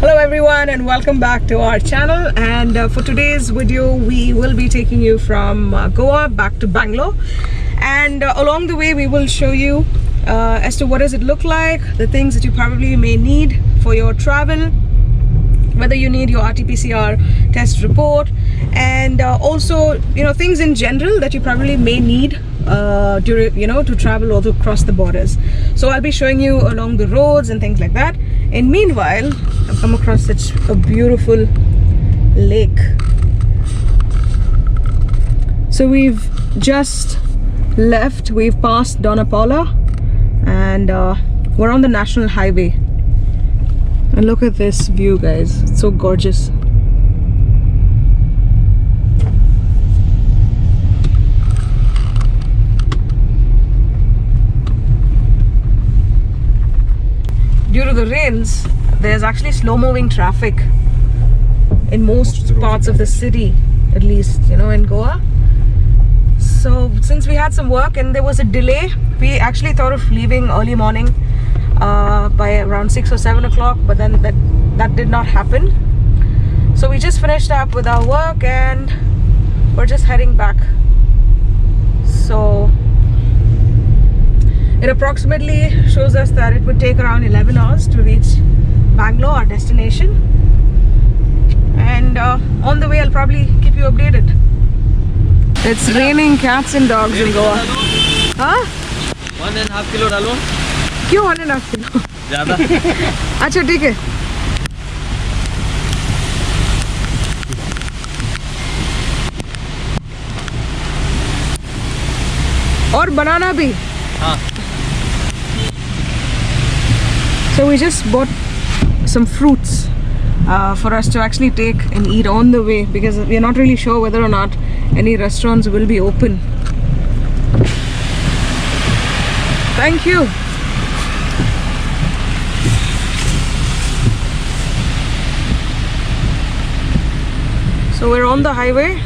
Hello everyone and welcome back to our channel, and for today's video we will be taking you from Goa back to Bangalore, and along the way we will show you as to what does it look like, the things that you probably may need for your travel, whether you need your Rtpcr test report, and also things in general that you probably may need to travel or to cross the borders. So I'll be showing you along the roads and things like that. And meanwhile, I've come across such a beautiful lake. So we've just left, we've passed Dona Paula, and we're on the national highway. And look at this view, guys, it's so gorgeous. Due to the rains, there's actually slow-moving traffic in most parts of the city, at least, in Goa. So since we had some work and there was a delay, we actually thought of leaving early morning by around 6 or 7 o'clock, but then that did not happen. So we just finished up with our work and we're just heading back. So it approximately shows us that it would take around 11 hours to reach Bangalore, our destination. And on the way I'll probably keep you updated. It's raining cats and dogs in Goa. Huh? 1.5 kilo डालो. क्यों 1.5 kilo? ज़्यादा. अच्छा ठीक है. और बनाना भी. हाँ. So we just bought some fruits for us to actually take and eat on the way, because we are not really sure whether or not any restaurants will be open. Thank you. So we're on the highway.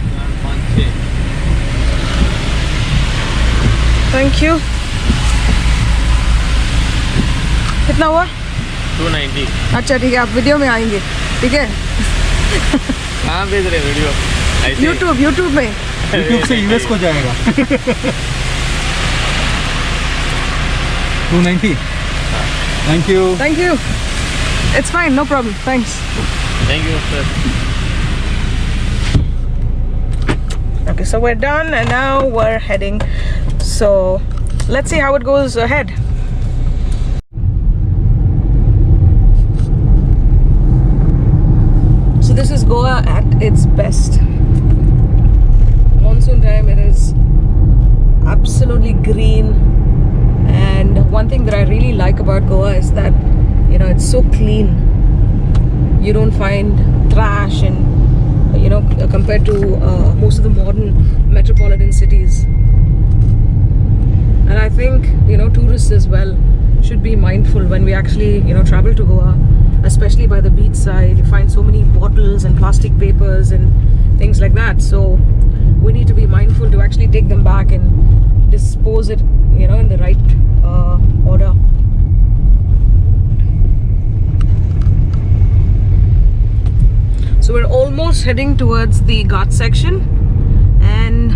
Thank you. कितना हुआ? 290. अच्छा ठीक है, आप video में आएंगे, ठीक है? कहाँ भेज रहे वीडियो? YouTube में. YouTube से US को जाएगा. 290. Thank you. Thank you. It's fine, no problem. Thanks. Thank you, sir. Okay, so we're done and now we're heading. So let's see how it goes ahead. This is Goa at its best. Monsoon time, it is absolutely green, and one thing that I really like about Goa is that it's so clean. You don't find trash and compared to most of the modern metropolitan cities. And I think tourists as well should be mindful when we actually travel to Goa, especially by the beach side. You find so many bottles and plastic papers and things like that, so we need to be mindful to actually take them back and dispose it in the right order. So we're almost heading towards the Ghat section, and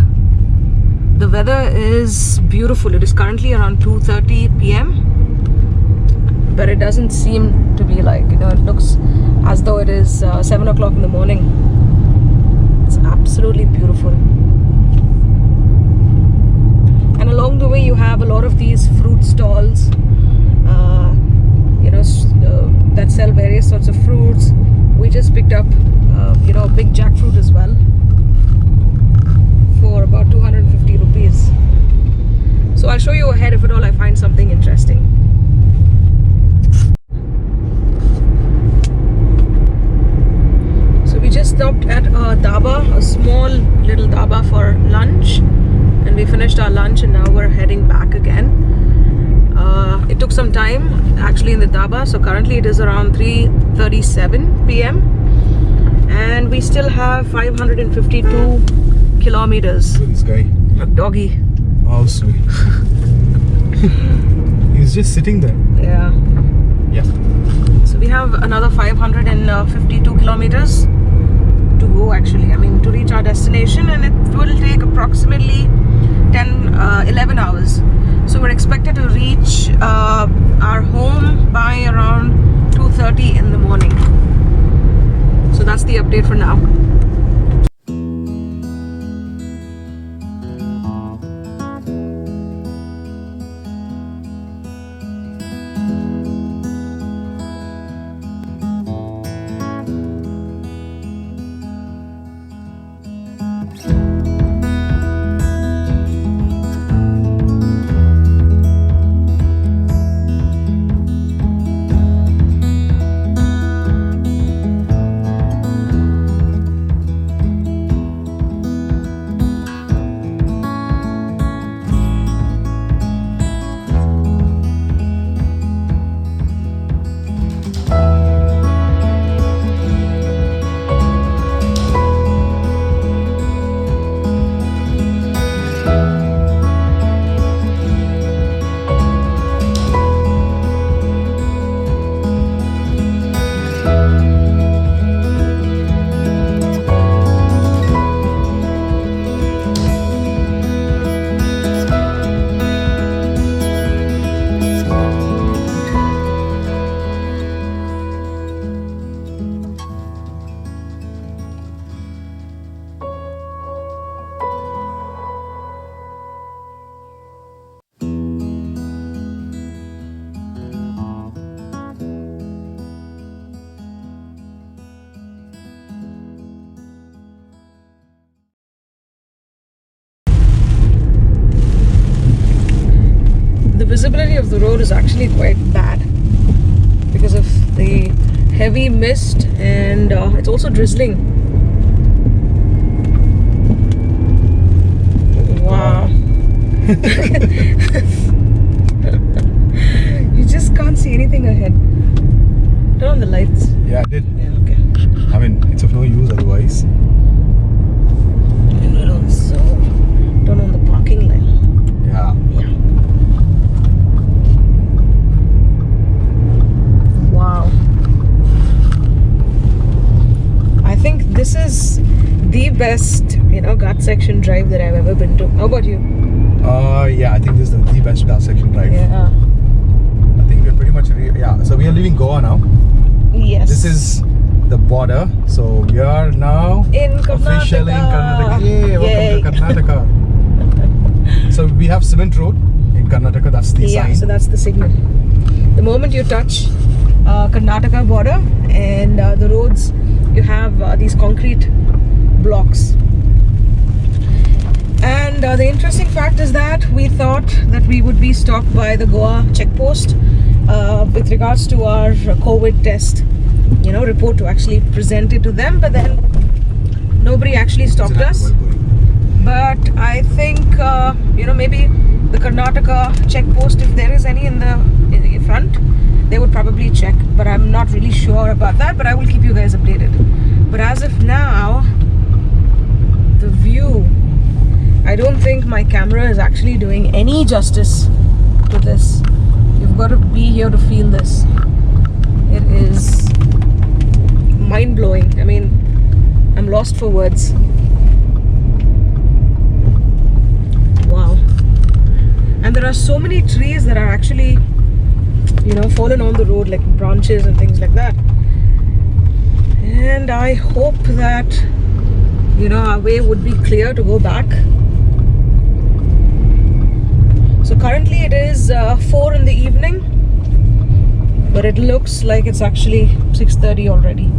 the weather is beautiful. It is currently around 2:30 p.m. but it doesn't seem to be like, it looks as though it is 7 o'clock in the morning. It's absolutely beautiful. And along the way you have a lot of these fruit stalls that sell various sorts of fruits. We just picked up a big jackfruit as well for about 250 rupees. So I'll show you ahead if at all I find something interesting. We just stopped at a dhaba, a small little dhaba for lunch, and we finished our lunch and now we're heading back again. It took some time actually in the dhaba, so currently it is around 3:37 p.m. and we still have 552 kilometers. This guy. A doggy. Oh, sweet. He's just sitting there. Yeah. Yeah. So we have another 552 kilometers to go actually. I mean, to reach our destination, and it will take approximately 11 hours. So we're expected to reach our home by around 2:30 in the morning. So that's the update for now. Visibility of the road is actually quite bad because of the heavy mist, and it's also drizzling. Wow. You just can't see anything ahead. Turn on the lights. Yeah, I did. Yeah, okay. I mean, it's of no use otherwise. And also turn on the parking light. Yeah. Wow. I think this is the best, gut section drive that I've ever been to. How about you? Yeah, I think this is the best car section drive. Yeah. I think we're pretty much, so we are leaving Goa now. Yes. This is the border. So we are now in Karnataka. Officially in Karnataka. Yay, welcome to Karnataka. So we have cement road in Karnataka, that's the sign. Yeah, so that's the signal. The moment you touch Karnataka border and the roads, you have these concrete blocks. And the interesting fact is that we thought that we would be stopped by the Goa checkpost with regards to our COVID test, report, to actually present it to them, but then nobody actually stopped us. But I think maybe the Karnataka checkpost, if there is any in the front, they would probably check, but I'm not really sure about that, but I will keep you guys updated. But as of now, the view, I don't think my camera is actually doing any justice to this. You've got to be here to feel this. It is mind-blowing. I mean, I'm lost for words. Wow. And there are so many trees that are actually fallen on the road, like branches and things like that. And I hope that our way would be clear to go back. So currently it is 4 in the evening, but it looks like it's actually 6:30 already.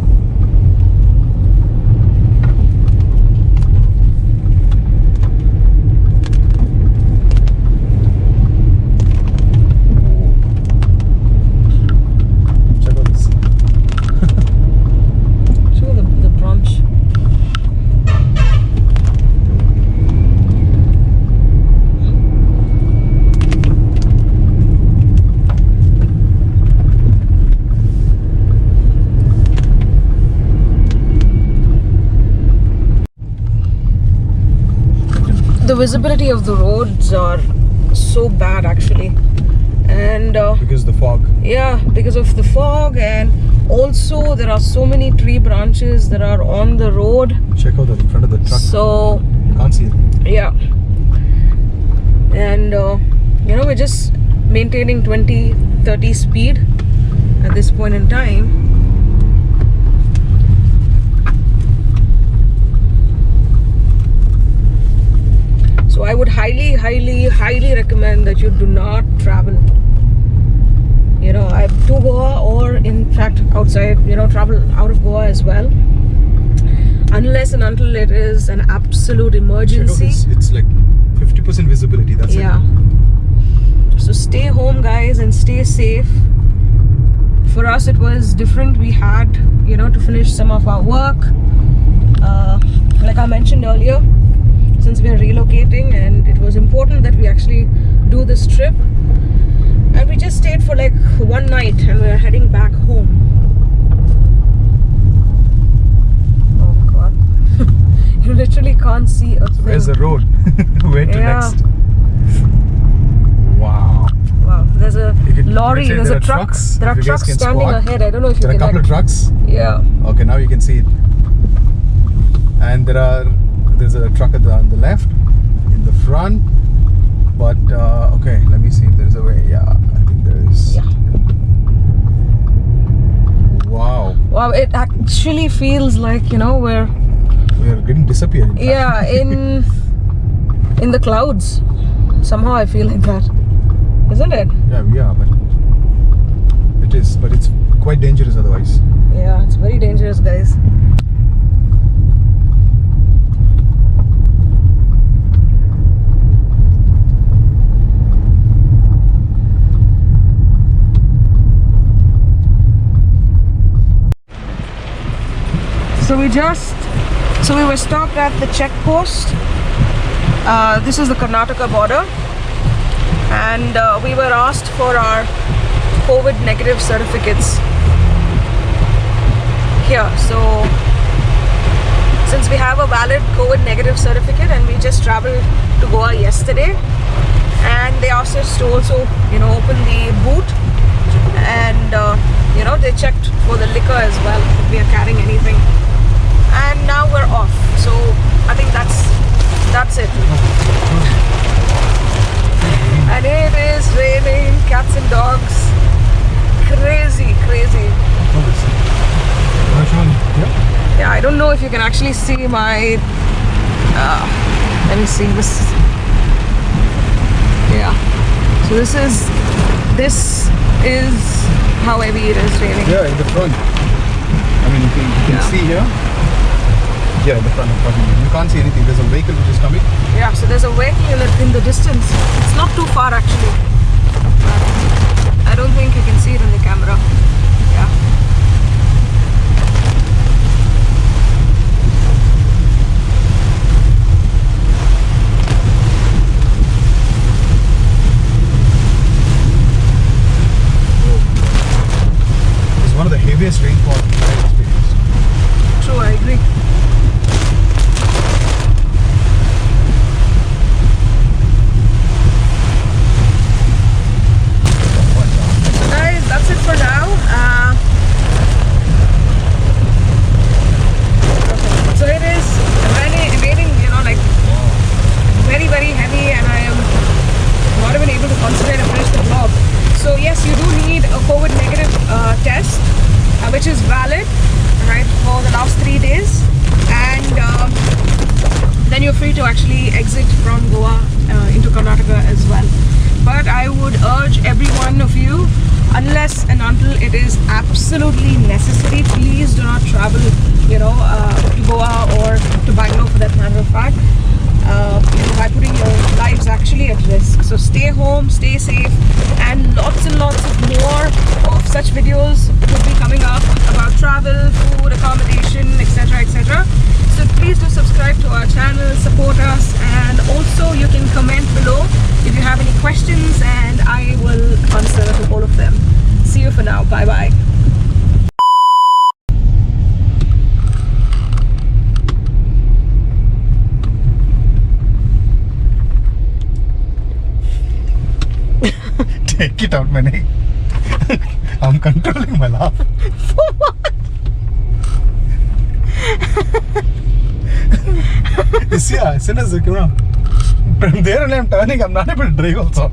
The visibility of the roads are so bad actually, and because of the fog. Yeah, because of the fog, and Also, there are so many tree branches that are on the road. Check out the front of the truck. So You can't see it. yeah, and you know, we're just maintaining 20-30 speed at this point in time. So I would highly recommend that you do not travel, you know, to Goa, or in fact outside, you know, travel out of Goa as well, unless and until it is an absolute emergency. Check out this. It's like 50% visibility. That's Yeah. So stay home, guys, and stay safe. For us, it was different. We had, you know, to finish some of our work. Like I mentioned earlier, since we are relocating, and it was important that we actually do this trip. And we just stayed for like one night, and we're heading back home. Oh God. You literally can't see a thing. Where's the road? Where to Yeah. next? Wow. Wow, there's a You can lorry, say there's there a are truck. trucks, There are if you guys trucks can standing spot. ahead. I don't know if you There are a can. couple of trucks. Yeah. Okay, now you can see it. And there's a truck on the left, in the front. But okay, let me see if there's a way. Yeah, I think there is. Yeah. Wow, Wow, it actually feels like, you know, we're we are getting disappeared. in fact. yeah in the clouds. Somehow I feel like that, isn't it? Yeah, we are, but it is. But it's quite dangerous otherwise. Yeah, it's very dangerous, guys. So we were stopped at the check post. This is the Karnataka border, and we were asked for our COVID negative certificates here. So since we have a valid COVID negative certificate, and we just traveled to Goa yesterday, and they asked us to also, you know, open the boot, and you know, they checked for the liquor as well, if we are carrying anything. And now we're off. So I think that's it. And it is raining cats and dogs. Crazy. Yeah, I don't know if you can actually see my let me see this. Yeah. So this is how heavy it is raining. Yeah, in the front. I mean, you can see here. Yeah, in the front. You can't see anything. There's a vehicle which is coming. Yeah, so there's a vehicle in the distance. It's not too far actually. But I don't think you can see it in the camera. Yeah. It's one of the heaviest rainfall I've experienced. True, I agree. That's it for now. So it is raining, you know, like very heavy, and I am not even able to concentrate and finish the vlog. So yes, you do need a COVID negative test, which is valid, right, for the last 3 days, and then you're free to actually exit from Goa into Karnataka as well. But I would urge every one of you, unless and until it is absolutely necessary, please do not travel, you know, to Goa or to Bangalore for that matter of fact, you know, by putting your lives actually at risk. So stay home, stay safe, and lots of more of such videos will be coming up about travel, food, accommodation, etc. So please do subscribe to our channel, support us, and also you can comment below if you have any questions, and I will answer to all of them. See you for now. Bye bye. Take it out, मैंने I'm controlling my laugh. For what? You see, as soon as you know, from there only I'm turning. I'm not able to drive also.